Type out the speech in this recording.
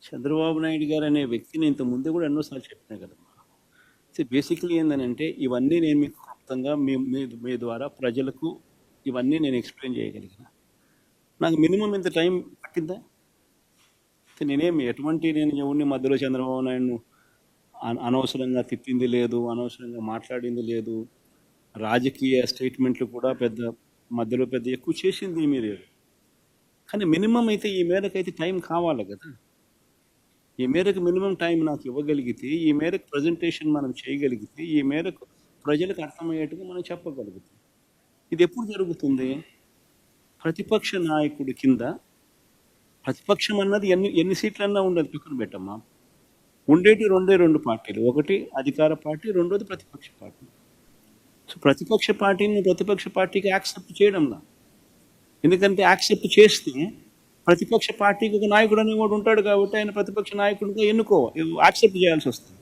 చంద్రబాబు నాయుడు గారు అనే వ్యక్తిని ఇంత ముందు కూడా ఎన్నోసార్లు చెప్పినా కదమ్మా. సో బేసిక్లీ ఏంటంటే ఇవన్నీ నేను మీకు క్లుప్తంగా మీ ద్వారా ప్రజలకు ఇవన్నీ నేను ఎక్స్ప్లెయిన్ చేయగలిగిన. నాకు మినిమం ఇంత టైం పట్టిందా? నేనేమి నేను ఎవరిని మధ్యలో చంద్రబాబు నాయుడును అనవసరంగా తిట్టింది లేదు, అనవసరంగా మాట్లాడింది లేదు, రాజకీయ స్టేట్మెంట్లు కూడా మధ్యలో ఎక్కువ చేసింది ఏమీ లేదు. కానీ మినిమం అయితే ఈ మేరకైతే టైం కావాలి కదా. ఈ మేరకు మినిమం టైం నాకు ఇవ్వగలిగితే, ఈ మేరకు ప్రజెంటేషన్ మనం చేయగలిగితే, ఈ మేరకు ప్రజలకు అర్థమయ్యేట్టుగా మనం చెప్పగలుగుతాం. ఇది ఎప్పుడు జరుగుతుంది? ప్రతిపక్ష నాయకుడి కింద ప్రతిపక్షం అన్నది ఎన్ని సీట్లన్నా ఉండదు, పక్కన పెట్టమ్మా. ఉండేటి రెండు పార్టీలు, ఒకటి అధికార పార్టీ, రెండోది ప్రతిపక్ష పార్టీ. సో ప్రతిపక్ష పార్టీకి యాక్సెప్ట్ చేయడంలా. ఎందుకంటే యాక్సెప్ట్ చేస్తే ప్రతిపక్ష పార్టీకి ఒక నాయకుడు అనేవాడు ఉంటాడు కాబట్టి ఆయన ప్రతిపక్ష నాయకుడిగా యాక్సెప్ట్ చేయాల్సి వస్తుంది.